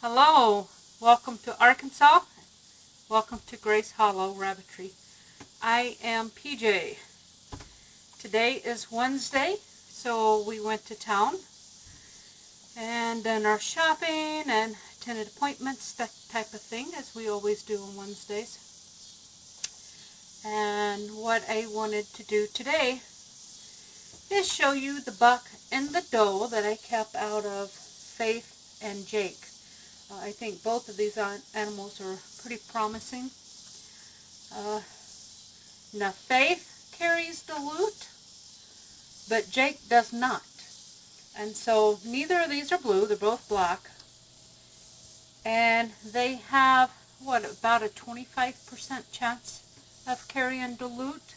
Hello, welcome to Arkansas. Welcome to Grace Hollow Rabbitry. I am PJ. Today is Wednesday, so we went to town and done our shopping and attended appointments, that type of thing, as we always do on Wednesdays. And what I wanted to do today is show you the buck and the doe that I kept out of Faith and Jake. I think both of these animals are pretty promising. Now Faith carries the loot, but Jake does not. And so neither of these are blue, they're both black. And they have, what, about a 25% chance of carrying the loot.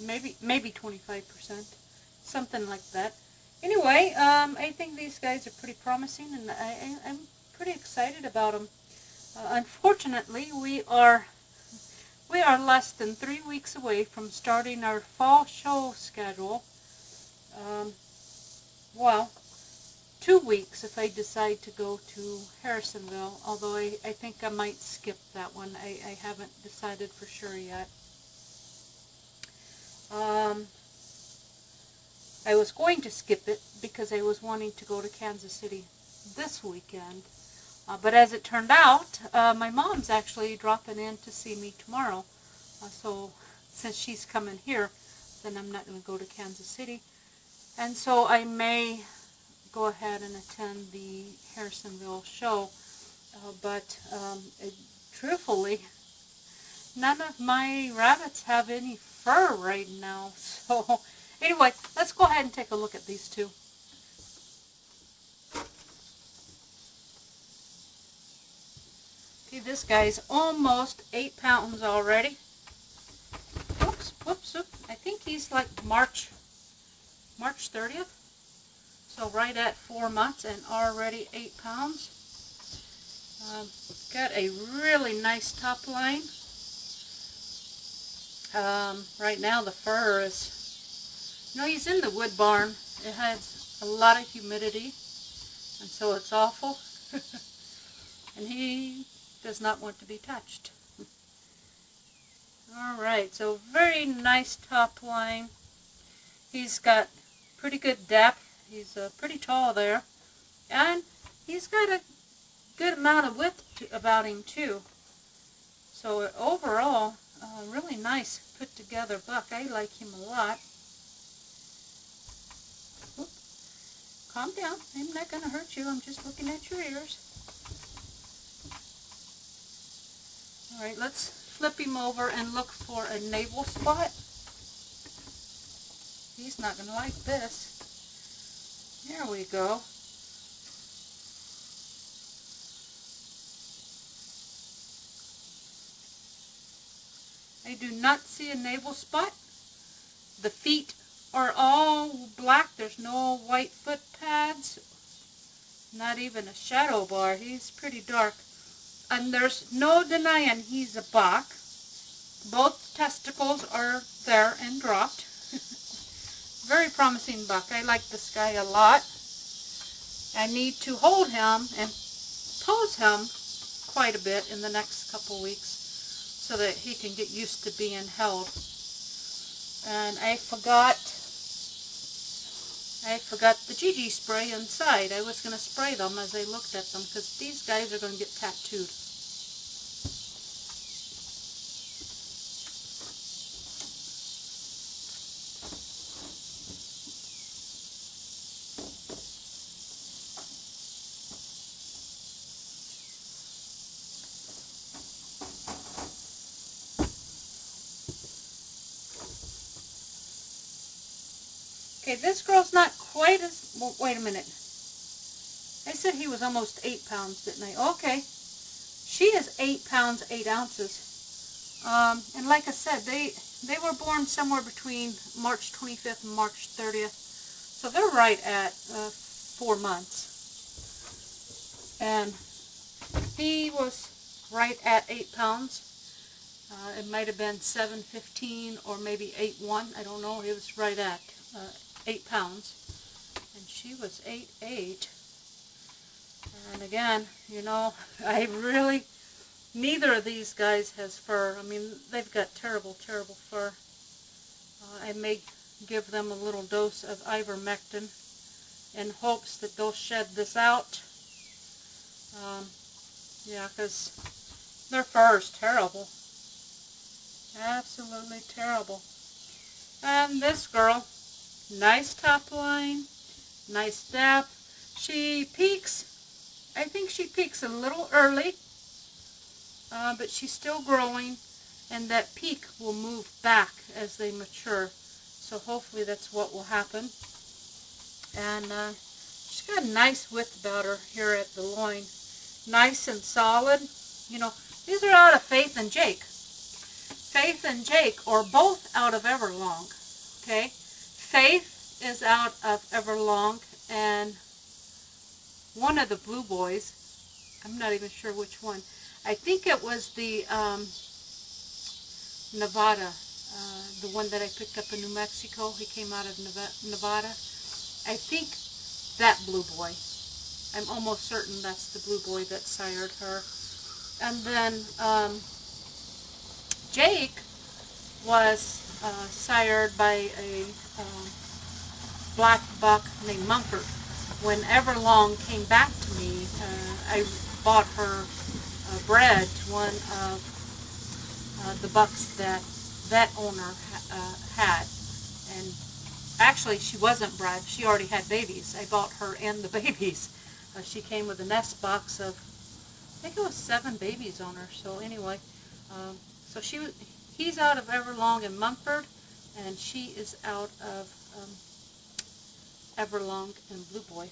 Maybe 25%, something like that. Anyway, I think these guys are pretty promising, and I'm pretty excited about them. Unfortunately, we are less than 3 weeks away from starting our fall show schedule. Well, 2 weeks if I decide to go to Harrisonville, although I think I might skip that one. I haven't decided for sure yet. I was going to skip it because I was wanting to go to Kansas City this weekend. But as it turned out, my mom's actually dropping in to see me tomorrow. So since she's coming here, then I'm not going to go to Kansas City. And so I may go ahead and attend the Harrisonville show. Truthfully, none of my rabbits have any fur right now. So anyway, let's go ahead and take a look at these two. Okay, this guy's almost 8 pounds already. Whoops. I think he's like March 30th. So right at 4 months and already 8 pounds. Got a really nice top line. Right now the fur is, he's in the wood barn. It has a lot of humidity, and so it's awful. And he does not want to be touched. Alright, so very nice top line. He's got pretty good depth. He's pretty tall there. And he's got a good amount of width about him too. So overall, really nice put together buck. I like him a lot. Calm down. I'm not going to hurt you. I'm just looking at your ears. Alright, let's flip him over and look for a navel spot. He's not going to like this. There we go. I do not see a navel spot. The feet are all black. There's no white foot pads. Not even a shadow bar. He's pretty dark. And there's no denying he's a buck. Both testicles are there and dropped. Very promising buck. I like this guy a lot. I need to hold him and pose him quite a bit in the next couple weeks so that he can get used to being held. And I forgot the GG spray inside. I was going to spray them as I looked at them because these guys are going to get tattooed. Okay, this girl's not quite as, well, wait a minute. I said he was almost 8 pounds, didn't I? Okay. She is 8 pounds, 8 ounces. And like I said, they were born somewhere between March 25th and March 30th. So they're right at 4 months. And he was right at 8 pounds. It might have been 7:15 or maybe 8:1. I don't know. It was right at 8 pounds. And she was 8'8". And again, you know, neither of these guys has fur. I mean, they've got terrible, terrible fur. I may give them a little dose of ivermectin in hopes that they'll shed this out. Yeah, because their fur is terrible. Absolutely terrible. And this girl, nice top line, nice depth. She peaks, I think she peaks a little early, but she's still growing, and that peak will move back as they mature. So hopefully that's what will happen. And she's got a nice width about her here at the loin. Nice and solid. You know, these are out of Faith and Jake. Faith and Jake are both out of Everlong. Okay? Faith is out of Everlong, and one of the Blueboys, I'm not even sure which one. I think it was the Nevada, the one that I picked up in New Mexico. He came out of Nevada. I think that Blueboy. I'm almost certain that's the Blueboy that sired her. And then Jake was sired by a black buck named Mumford. When Everlong came back to me, I bought her bred to one of the bucks that owner had. And actually, she wasn't bred. She already had babies. I bought her and the babies. She came with a nest box of, I think it was 7 babies on her. So anyway, so he's out of Everlong and Mumford, and she is out of Everlong and Blueboy.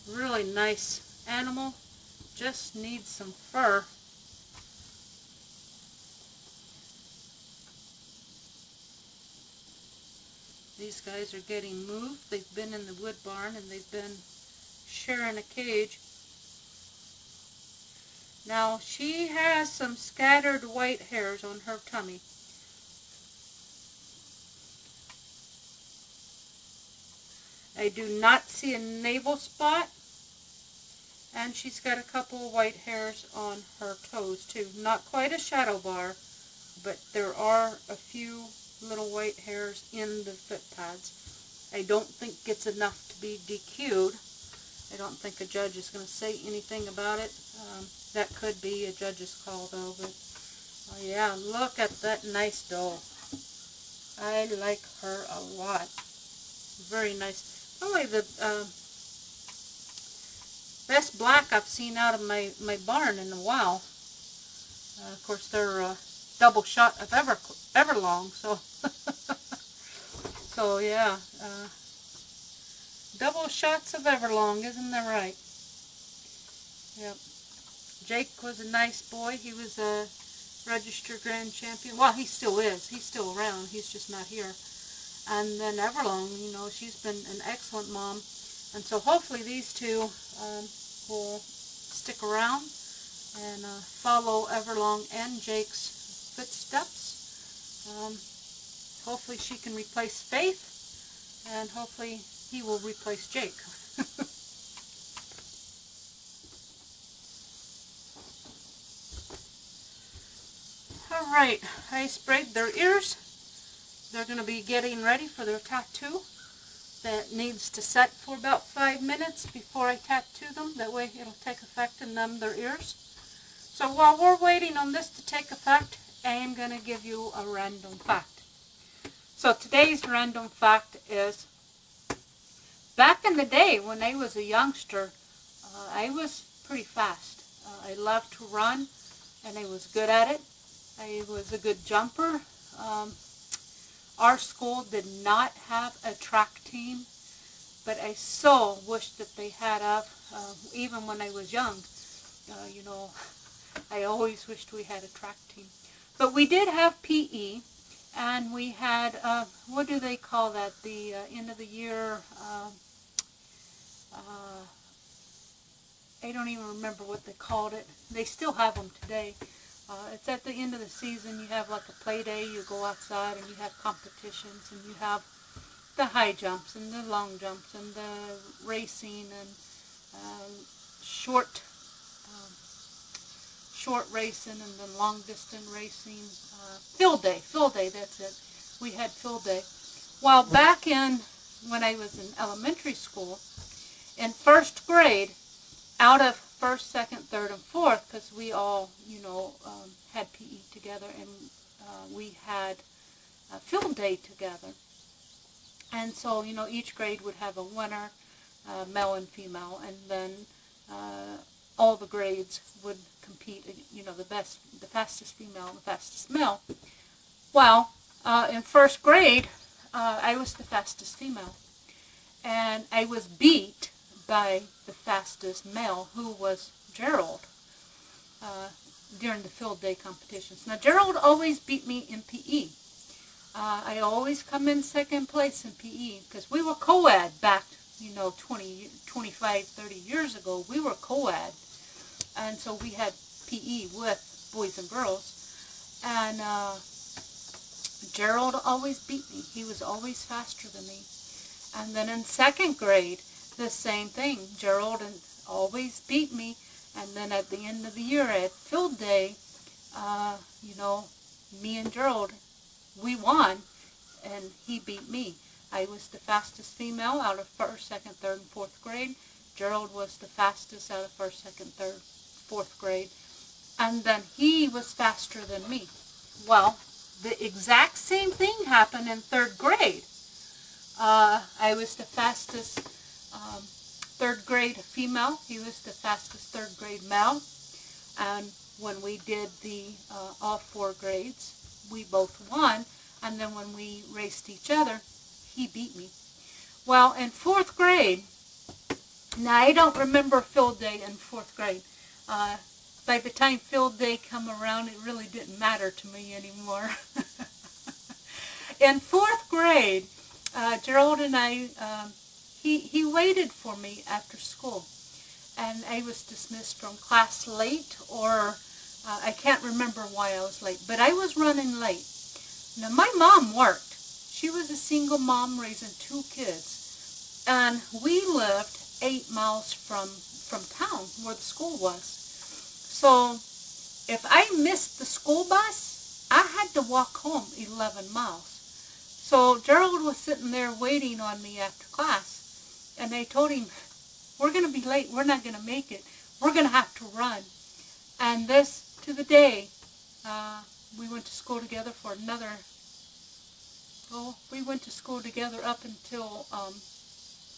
Really nice animal. Just needs some fur. These guys are getting moved. They've been in the wood barn and they've been sharing a cage. Now she has some scattered white hairs on her tummy. I do not see a navel spot, and she's got a couple of white hairs on her toes too. Not quite a shadow bar, but there are a few little white hairs in the foot pads. I don't think it's enough to be DQ'd. I don't think a judge is going to say anything about it. That could be a judge's call though, but yeah, look at that nice doe. I like her a lot. Very nice. Probably the best black I've seen out of my barn in a while. Of course, they're double shot of Everlong, so so yeah, double shots of Everlong, isn't that right? Yep. Jake was a nice boy. He was a registered grand champion. Well, he still is. He's still around. He's just not here. And then Everlong, you know, she's been an excellent mom. And so hopefully these two will stick around and follow Everlong and Jake's footsteps. Hopefully she can replace Faith, and hopefully he will replace Jake. Alright, I sprayed their ears. They're going to be getting ready for their tattoo. That needs to set for about 5 minutes before I tattoo them. That way it'll take effect and numb their ears. So while we're waiting on this to take effect, I am going to give you a random fact. So today's random fact is, back in the day when I was a youngster, I was pretty fast. I loved to run, and I was good at it. I was a good jumper. Our school did not have a track team, but I so wished that they had even when I was young. You know, I always wished we had a track team. But we did have PE, and we had, what do they call that, the end of the year, I don't even remember what they called it. They still have them today. It's at the end of the season. You have like a play day. You go outside and you have competitions, and you have the high jumps and the long jumps and the racing and short racing and then long distance racing. Field day, that's it. We had field day. While back when I was in elementary school, in first grade, out of first, second, third, and fourth, because we all, had PE together, and we had a field day together. And so, each grade would have a winner, male and female, and then all the grades would compete, the fastest female and the fastest male. Well, in first grade, I was the fastest female, and I was beat by the fastest male, who was Gerald, during the field day competitions. Now, Gerald always beat me in PE. I always come in second place in PE, because we were co-ed back, 20, 25, 30 years ago. We were co-ed, and so we had PE with boys and girls, and Gerald always beat me. He was always faster than me. And then in second grade, the same thing. Gerald always beat me, and then at the end of the year at field day, me and Gerald, we won, and he beat me. I was the fastest female out of first, second, third, and fourth grade. Gerald was the fastest out of first, second, third, fourth grade. And then he was faster than me. Well, the exact same thing happened in third grade. I was the fastest third grade female. He was the fastest third grade male. And when we did the all four grades, we both won. And then when we raced each other, he beat me. Well, in fourth grade, now I don't remember field day in fourth grade. By the time field day come around, it really didn't matter to me anymore. In fourth grade, Gerald and I, he waited for me after school, and I was dismissed from class late, or I can't remember why I was late, but I was running late. Now, my mom worked. She was a single mom raising 2 kids, and we lived 8 miles from town where the school was. So if I missed the school bus, I had to walk home 11 miles. So Gerald was sitting there waiting on me after class, and I told him, we're going to be late, we're not going to make it, we're going to have to run. And this to the day, we went to school together for another, we went to school together up until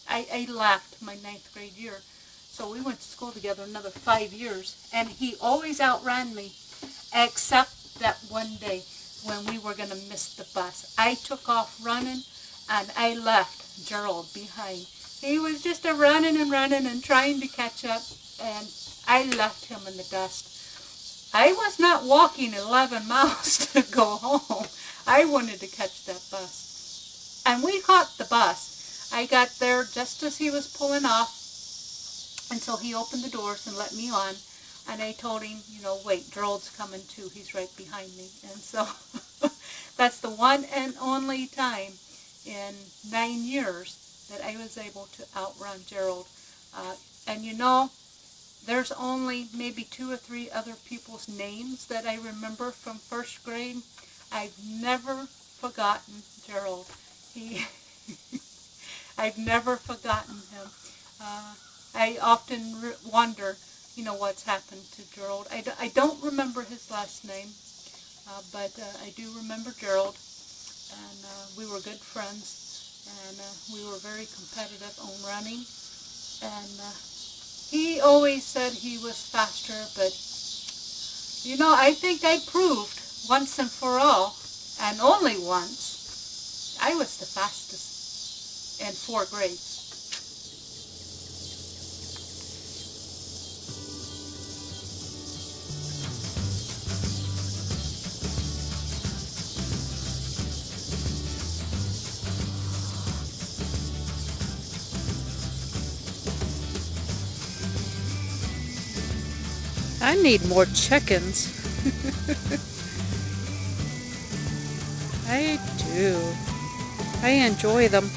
I left my 9th grade year. So we went to school together another 5 years, and he always outran me, except that one day when we were going to miss the bus. I took off running, and I left Gerald behind. He was just running and trying to catch up, and I left him in the dust. I was not walking 11 miles to go home. I wanted to catch that bus. And we caught the bus. I got there just as he was pulling off, and so he opened the doors and let me on, and I told him, wait, Gerald's coming too, he's right behind me. And so that's the one and only time in 9 years that I was able to outrun Gerald. And there's only maybe 2 or 3 other people's names that I remember from first grade. I've never forgotten Gerald. I've never forgotten him. I often wonder, what's happened to Gerald. I don't remember his last name, but I do remember Gerald, and we were good friends, and we were very competitive on running, and he always said he was faster, but, I think I proved once and for all, and only once, I was the fastest in 4 grades. I need more chickens. I do. I enjoy them.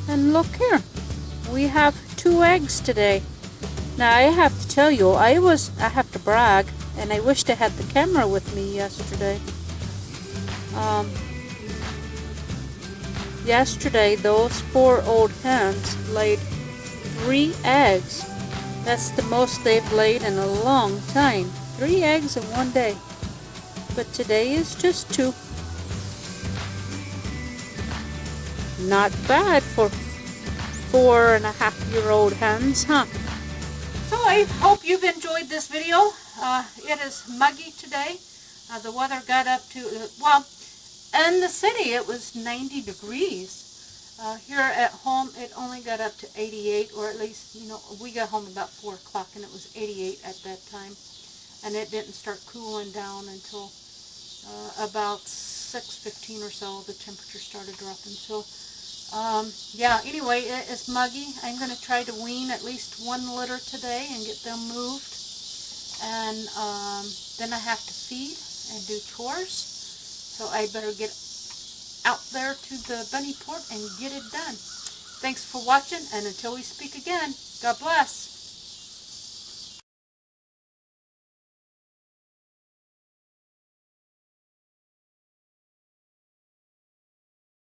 And look here, we have 2 eggs today. Now I have to tell you, I have to brag, and I wished I had the camera with me yesterday. Yesterday, those 4 old hens laid 3 eggs. That's the most they've laid in a long time. 3 eggs in one day. But today is just 2. Not bad for 4.5-year-old hens, huh? So I hope you've enjoyed this video. It is muggy today. The weather got up to, well, in the city it was 90 degrees. Here at home it only got up to 88, or at least, you know, we got home about 4 o'clock and it was 88 at that time. And it didn't start cooling down until about 6:15 or so. The temperature started dropping. So yeah, anyway, it is muggy. I'm going to try to wean at least 1 litter today and get them moved. And then I have to feed and do chores. So I better get out there to the bunny port and get it done. Thanks for watching, and until we speak again, God bless.